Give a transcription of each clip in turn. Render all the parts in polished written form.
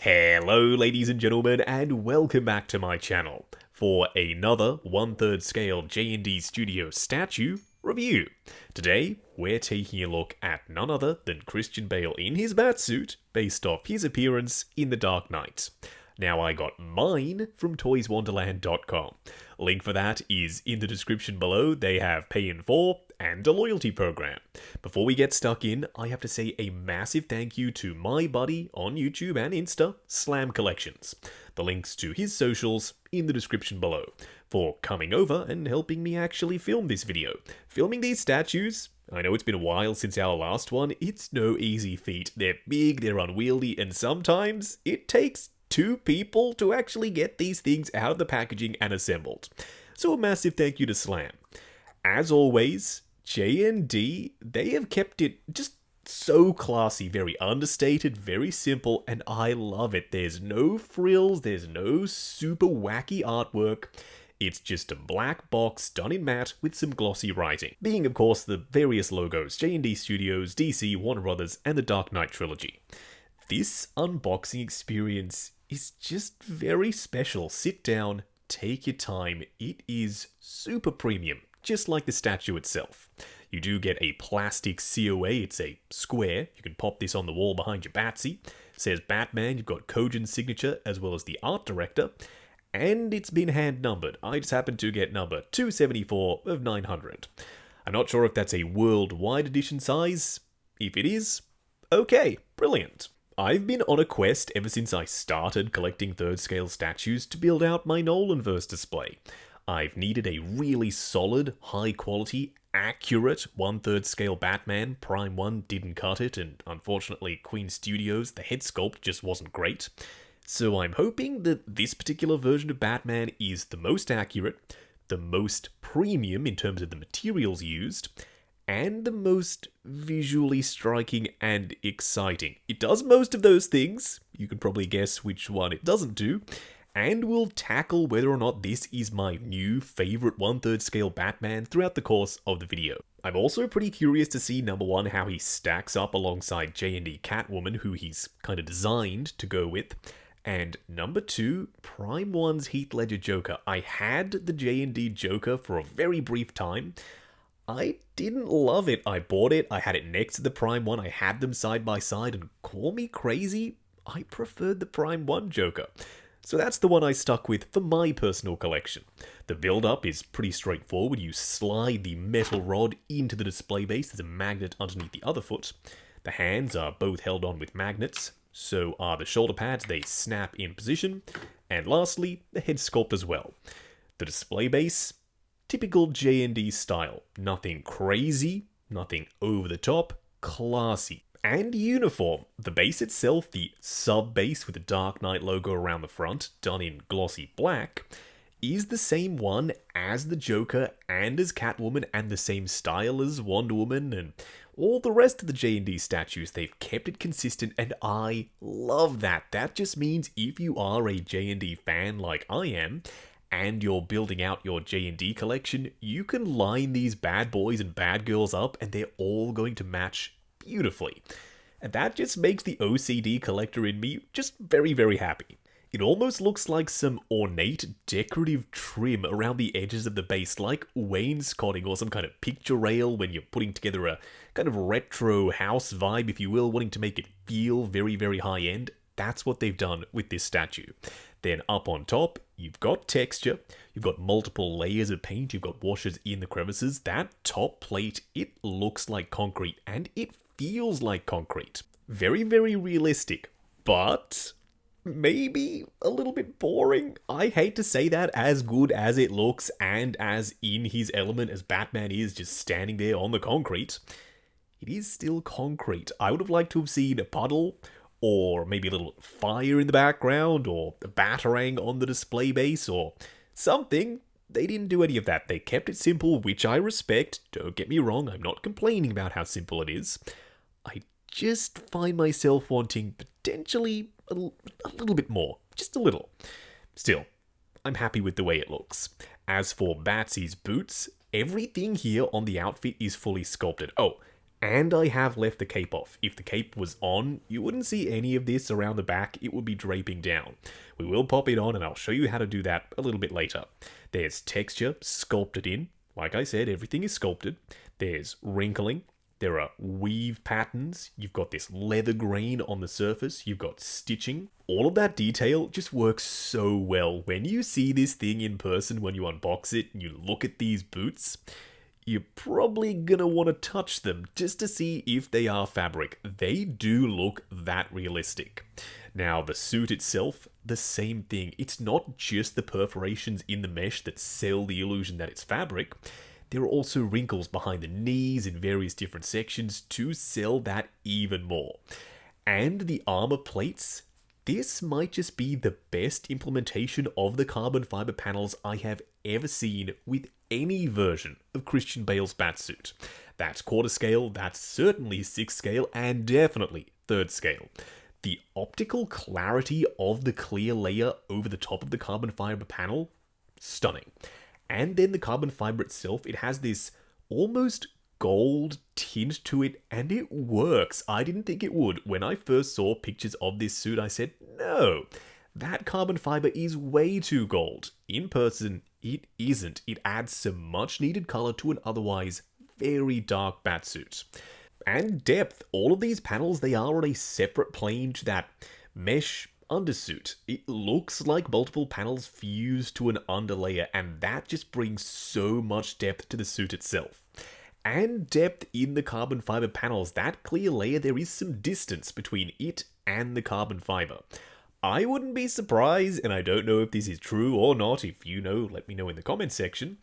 Hello ladies and gentlemen, and welcome back to my channel for another 1/3 scale JND Studio statue review. Today, we're taking a look at none other than Christian Bale in his Batsuit, based off his appearance in The Dark Knight. Now, I got mine from toyswonderland.com. Link for that is in the description below. They have pay in 4 and a loyalty program. Before we get stuck in, I have to say a massive thank you to my buddy on YouTube and Insta, Slam Collections. The links to his socials in the description below, for coming over and helping me actually film this video. Filming these statues, I know it's been a while since our last one, it's no easy feat. They're big, they're unwieldy, and sometimes it takes 2 people to actually get these things out of the packaging and assembled. So a massive thank you to Slam. As always, JND, they have kept it just so classy, very understated, very simple, and I love it. There's no frills, there's no super wacky artwork. It's just a black box done in matte with some glossy writing. Being, of course, the various logos, JND Studios, DC, Warner Brothers, and the Dark Knight trilogy. This unboxing experience is just very special. Sit down, take your time. It is super premium, just like the statue itself. You do get a plastic COA, it's a square. You can pop this on the wall behind your Batsy. It says Batman, you've got Kojin's signature as well as the art director. And it's been hand numbered. I just happened to get number 274 of 900. I'm not sure if that's a worldwide edition size. If it is, okay, brilliant. I've been on a quest ever since I started collecting 3rd scale statues to build out my Nolanverse display. I've needed a really solid, high quality, accurate 1/3 scale Batman. Prime 1 didn't cut it, and unfortunately Queen Studios, the head sculpt just wasn't great. So I'm hoping that this particular version of Batman is the most accurate, the most premium in terms of the materials used, and the most visually striking and exciting. It does most of those things. You can probably guess which one it doesn't do. And we'll tackle whether or not this is my new favourite 1/3 scale Batman throughout the course of the video. I'm also pretty curious to see, number 1, how he stacks up alongside JND Catwoman, who he's kind of designed to go with. And number 2, Prime 1's Heath Ledger Joker. I had the JND Joker for a very brief time. I didn't love it. I bought it, I had it next to the Prime 1, I had them side by side, and call me crazy, I preferred the Prime 1 Joker. So that's the one I stuck with for my personal collection. The build-up is pretty straightforward. You slide the metal rod into the display base. There's a magnet underneath the other foot. The hands are both held on with magnets. So are the shoulder pads. They snap in position. And lastly, the head sculpt as well. The display base, typical JND style. Nothing crazy, nothing over the top, classy. And uniform. The base itself, the sub-base with the Dark Knight logo around the front, done in glossy black, is the same one as the Joker and as Catwoman, and the same style as Wonder Woman and all the rest of the JND statues. They've kept it consistent, and I love that. That just means if you are a JND fan like I am, and you're building out your JND collection, you can line these bad boys and bad girls up, and they're all going to match beautifully. And that just makes the OCD collector in me just very, very happy. It almost looks like some ornate decorative trim around the edges of the base, like wainscoting or some kind of picture rail when you're putting together a kind of retro house vibe, if you will, wanting to make it feel very, very high-end. That's what they've done with this statue. Then up on top, you've got texture, you've got multiple layers of paint, you've got washes in the crevices. That top plate, it looks like concrete, and it feels like concrete. Very, very realistic, but maybe a little bit boring. I hate to say that, as good as it looks and as in his element as Batman is, just standing there on the concrete. It is still concrete. I would have liked to have seen a puddle, or maybe a little fire in the background, or a batarang on the display base, or something. They didn't do any of that. They kept it simple, which I respect. Don't get me wrong, I'm not complaining about how simple it is. I just find myself wanting potentially a little bit more. Just a little. Still, I'm happy with the way it looks. As for Batsy's boots, everything here on the outfit is fully sculpted. Oh, And I have left the cape off. If the cape was on, you wouldn't see any of this around the back, it would be draping down. We will pop it on and I'll show you how to do that a little bit later. There's texture sculpted in. Like I said, everything is sculpted. There's wrinkling. There are weave patterns. You've got this leather grain on the surface. You've got stitching. All of that detail just works so well. When you see this thing in person, when you unbox it and you look at these boots, you're probably gonna want to touch them just to see if they are fabric. They do look that realistic. Now, the suit itself, the same thing. It's not just the perforations in the mesh that sell the illusion that it's fabric. There are also wrinkles behind the knees in various different sections to sell that even more. And the armor plates, this might just be the best implementation of the carbon fiber panels I have ever seen with any version of Christian Bale's Batsuit. That's quarter scale, that's certainly 6th scale, and definitely 3rd scale. The optical clarity of the clear layer over the top of the carbon fiber panel, stunning. And then the carbon fiber itself, it has this almost gold tint to it, and it works. I didn't think it would. When I first saw pictures of this suit, I said, no, that carbon fiber is way too gold. In person, it isn't. It adds some much needed color to an otherwise very dark batsuit. And depth. All of these panels, they are on a separate plane to that mesh undersuit. It looks like multiple panels fused to an underlayer, and that just brings so much depth to the suit itself. And depth in the carbon fiber panels. That clear layer, there is some distance between it and the carbon fiber. I wouldn't be surprised, and I don't know if this is true or not. If you know, let me know in the comments section.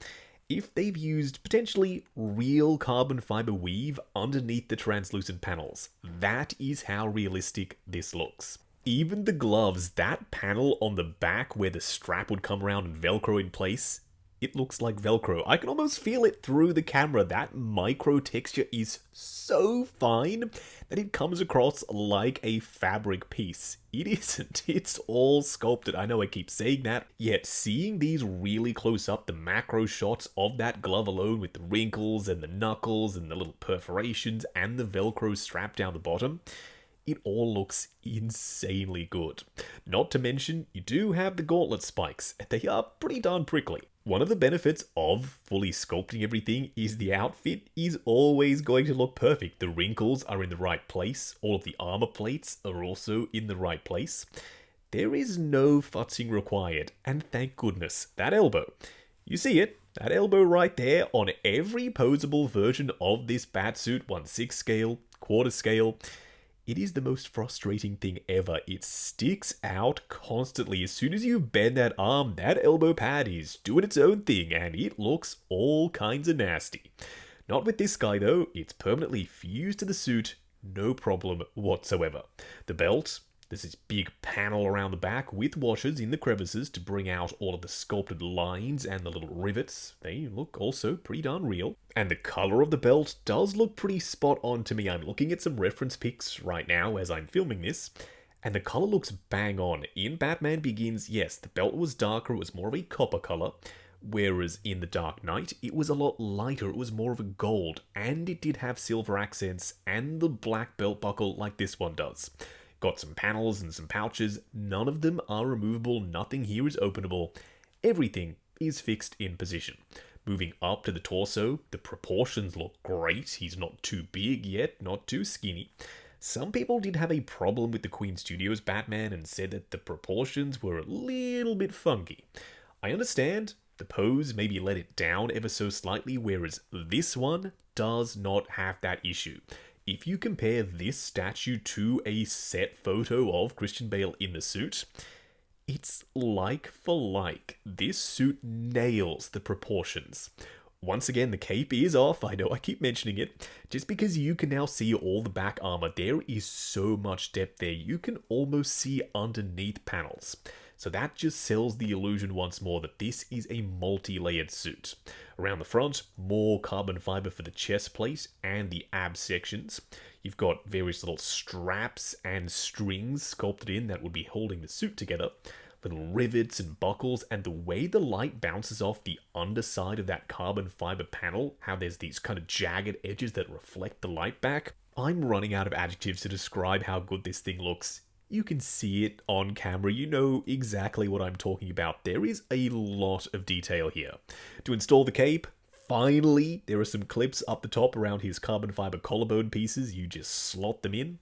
If they've used potentially real carbon fiber weave underneath the translucent panels. That is how realistic this looks. Even the gloves, that panel on the back where the strap would come around and Velcro in place, it looks like Velcro. I can almost feel it through the camera. That micro texture is so fine that it comes across like a fabric piece. It isn't. It's all sculpted. I know I keep saying that, yet seeing these really close up, the macro shots of that glove alone with the wrinkles and the knuckles and the little perforations and the Velcro strap down the bottom, it all looks insanely good. Not to mention, you do have the gauntlet spikes, and they are pretty darn prickly. One of the benefits of fully sculpting everything is the outfit is always going to look perfect. The wrinkles are in the right place, all of the armor plates are also in the right place. There is no futzing required, and thank goodness, that elbow. You see it, that elbow right there on every posable version of this batsuit, 1/6 scale, quarter scale. It is the most frustrating thing ever. It sticks out constantly. As soon as you bend that arm, that elbow pad is doing its own thing, and it looks all kinds of nasty. Not with this guy though. It's permanently fused to the suit, no problem whatsoever. The belt, there's this big panel around the back with washers in the crevices to bring out all of the sculpted lines and the little rivets. They look also pretty darn real. And the color of the belt does look pretty spot on to me. I'm looking at some reference pics right now as I'm filming this, and the color looks bang on. In Batman Begins, yes, the belt was darker, it was more of a copper color, whereas in The Dark Knight, it was a lot lighter, it was more of a gold, and it did have silver accents and the black belt buckle like this one does. Got some panels and some pouches, none of them are removable, nothing here is openable, everything is fixed in position. Moving up to the torso, the proportions look great, he's not too big yet, not too skinny. Some people did have a problem with the Queen Studios Batman and said that the proportions were a little bit funky. I understand, the pose maybe let it down ever so slightly, whereas this one does not have that issue. If you compare this statue to a set photo of Christian Bale in the suit, it's like for like. This suit nails the proportions. Once again, the cape is off, I know I keep mentioning it, just because you can now see all the back armor. There is so much depth there, you can almost see underneath panels. So that just sells the illusion once more that this is a multi-layered suit. Around the front, more carbon fiber for the chest plate and the ab sections. You've got various little straps and strings sculpted in that would be holding the suit together. little rivets and buckles, and the way the light bounces off the underside of that carbon fiber panel, how there's these kind of jagged edges that reflect the light back. I'm running out of adjectives to describe how good this thing looks. You can see it on camera, you know exactly what I'm talking about. There is a lot of detail here. To install the cape, finally, there are some clips up the top around his carbon fiber collarbone pieces. You just slot them in.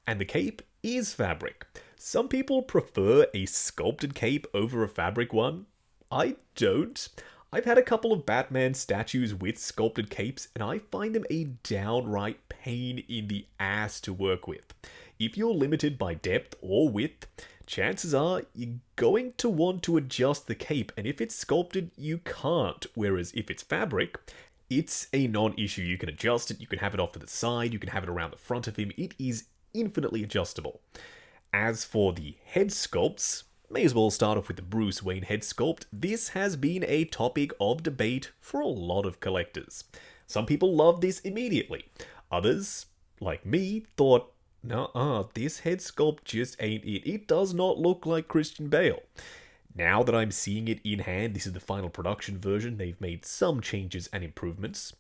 And the cape is fabric. Some people prefer a sculpted cape over a fabric one. I don't. I've had a couple of Batman statues with sculpted capes, and I find them a downright pain in the ass to work with. If you're limited by depth or width, chances are you're going to want to adjust the cape, and if it's sculpted, you can't. Whereas if it's fabric, it's a non-issue. You can adjust it, you can have it off to the side, you can have it around the front of him. It is infinitely adjustable. As for the head sculpts, may as well start off with the Bruce Wayne head sculpt. This has been a topic of debate for a lot of collectors. Some people love this immediately. Others, like me, thought, nah, this head sculpt just ain't it. It does not look like Christian Bale. Now that I'm seeing it in hand, this is the final production version, they've made some changes and improvements.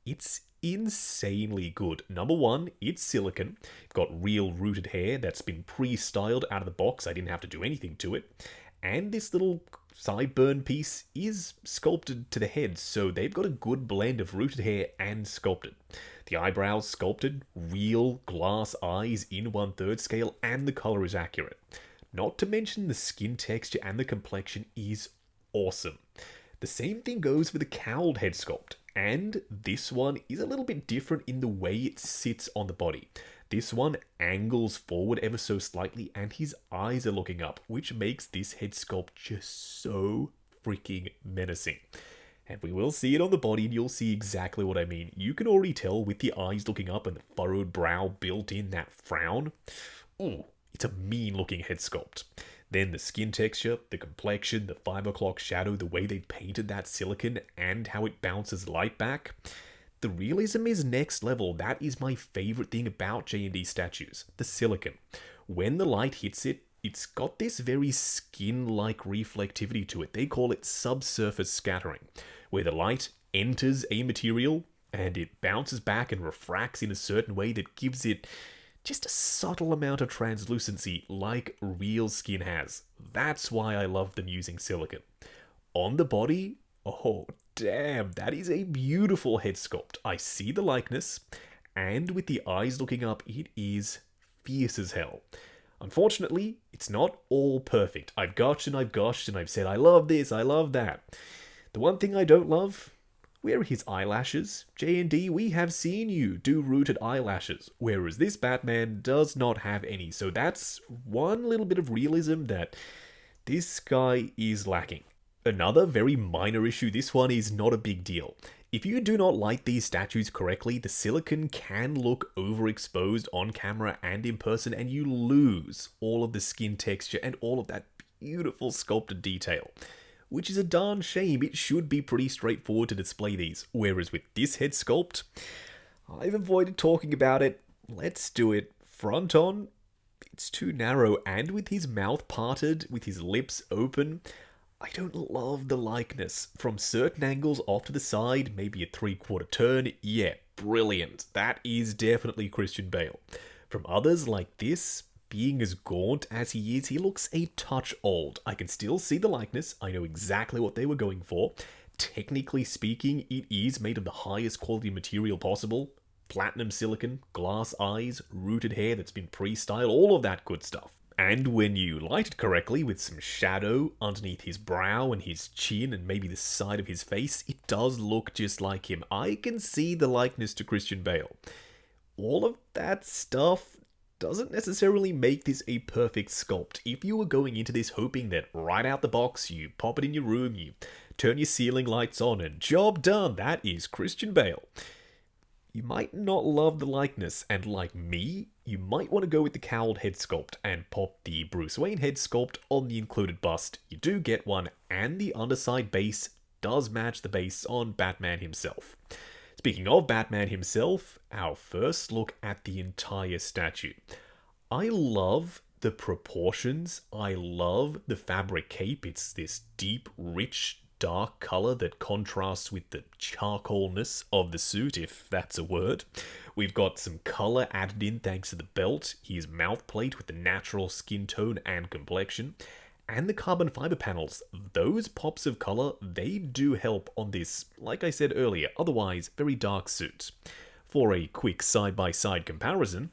It's insanely good. Number one, it's silicone. It's got real rooted hair that's been pre-styled out of the box. I didn't have to do anything to it. And this little sideburn piece is sculpted to the head, so they've got a good blend of rooted hair and sculpted. The eyebrows sculpted, real glass eyes in 1/3 scale, and the color is accurate. Not to mention the skin texture and the complexion is awesome. The same thing goes for the cowled head sculpt, and this one is a little bit different in the way it sits on the body. This one angles forward ever so slightly, and his eyes are looking up, which makes this head sculpt just so freaking menacing. And we will see it on the body, and you'll see exactly what I mean. You can already tell with the eyes looking up and the furrowed brow built in, that frown. Ooh, it's a mean-looking head sculpt. Then the skin texture, the complexion, the 5 o'clock shadow, the way they painted that silicone, and how it bounces light back. The realism is next level. That is my favorite thing about JND statues, the silicone. When the light hits it, it's got this very skin-like reflectivity to it. They call it subsurface scattering, where the light enters a material and it bounces back and refracts in a certain way that gives it just a subtle amount of translucency like real skin has. That's why I love them using silicone. On the body, oh damn, that is a beautiful head sculpt. I see the likeness, and with the eyes looking up, it is fierce as hell. Unfortunately, it's not all perfect. I've gushed and I've said I love this, I love that. The one thing I don't love, where are his eyelashes? JND, we have seen you do rooted eyelashes, whereas this Batman does not have any. So that's one little bit of realism that this guy is lacking. Another very minor issue, this one is not a big deal. If you do not light these statues correctly, the silicone can look overexposed on camera and in person, and you lose all of the skin texture and all of that beautiful sculpted detail. Which is a darn shame. It should be pretty straightforward to display these. Whereas with this head sculpt, I've avoided talking about it. Let's do it. Front on, it's too narrow, and with his mouth parted, with his lips open, I don't love the likeness. From certain angles off to the side, maybe a 3/4 turn, yeah, brilliant. That is definitely Christian Bale. From others like this, being as gaunt as he is, he looks a touch old. I can still see the likeness. I know exactly what they were going for. Technically speaking, it is made of the highest quality material possible. Platinum silicone, glass eyes, rooted hair that's been pre-styled, all of that good stuff. And when you light it correctly with some shadow underneath his brow and his chin and maybe the side of his face, it does look just like him. I can see the likeness to Christian Bale. All of that stuff doesn't necessarily make this a perfect sculpt. If you were going into this hoping that right out the box, you pop it in your room, you turn your ceiling lights on, and job done, that is Christian Bale, you might not love the likeness, and like me, you might want to go with the cowled head sculpt and pop the Bruce Wayne head sculpt on the included bust. You do get one, and the underside base does match the base on Batman himself. Speaking of Batman himself, our first look at the entire statue. I love The proportions, I love the fabric cape. It's this deep, rich, dark color that contrasts with the charcoalness of the suit, if that's a word. We've got some color added in thanks to the belt, his mouth plate with the natural skin tone and complexion, and the carbon fiber panels. Those pops of color, they do help on this, like I said earlier, otherwise very dark suit. For a quick side-by-side comparison,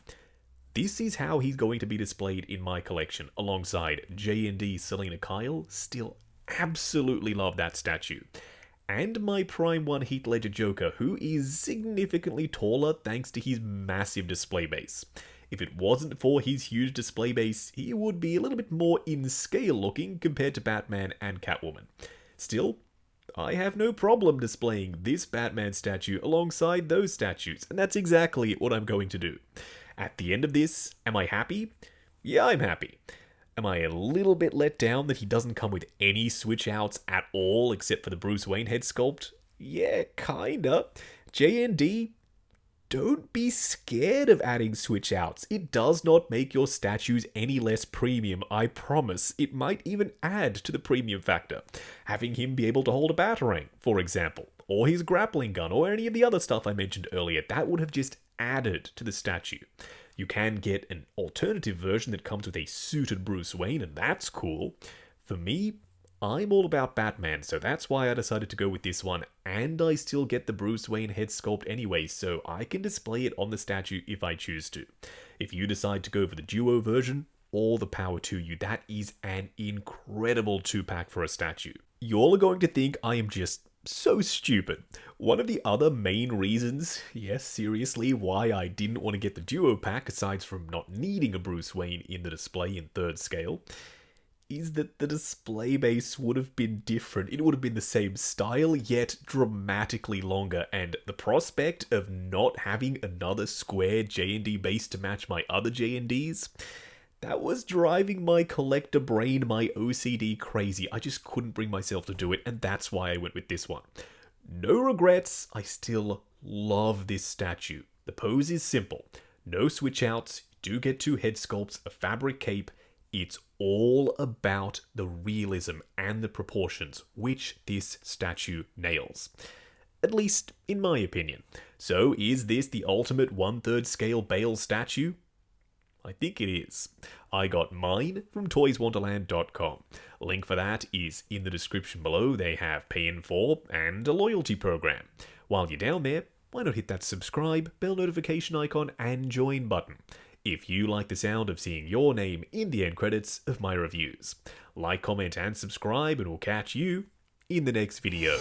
this is how he's going to be displayed in my collection, alongside JND Selena Kyle. Still absolutely love that statue. And my Prime 1 Heath Ledger Joker, who is significantly taller thanks to his massive display base. If it wasn't for his huge display base, he would be a little bit more in scale looking compared to Batman and Catwoman. Still, I have no problem displaying this Batman statue alongside those statues, and that's exactly what I'm going to do. At the end of this, am I happy? Yeah, I'm happy. Am I a little bit let down that he doesn't come with any switch outs at all except for the Bruce Wayne head sculpt? Yeah, kinda. JND, don't be scared of adding switch outs. It does not make your statues any less premium, I promise. It might even add to the premium factor. Having him be able to hold a batarang, for example, or his grappling gun, or any of the other stuff I mentioned earlier, that would have just added to the statue. You can get an alternative version that comes with a suited Bruce Wayne, and that's cool. For me, I'm all about Batman, so that's why I decided to go with this one, and I still get the Bruce Wayne head sculpt anyway, so I can display it on the statue if I choose to. If you decide to go for the duo version, all the power to you. That is an incredible 2-pack for a statue. You're going to think I am just so stupid. One of the other main reasons, yes, seriously, why I didn't want to get the duo pack, aside from not needing a Bruce Wayne in the display in 3rd scale, is that the display base would have been different. It would have been the same style, yet dramatically longer, and the prospect of not having another square JND base to match my other JNDs, that was driving my collector brain, my OCD crazy. I just couldn't bring myself to do it, and that's why I went with this one. No regrets, I still love this statue. The pose is simple. No switch outs, you do get 2 head sculpts, a fabric cape. It's all about the realism and the proportions, which this statue nails. At least, in my opinion. So, is this the ultimate 1/3 scale Bale statue? I think it is. I got mine from toyswonderland.com. Link for that is in the description below. They have pay in 4 and a loyalty program. While you're down there, why not hit that subscribe, bell notification icon, and join button if you like the sound of seeing your name in the end credits of my reviews. Like, comment, and subscribe, and we'll catch you in the next video.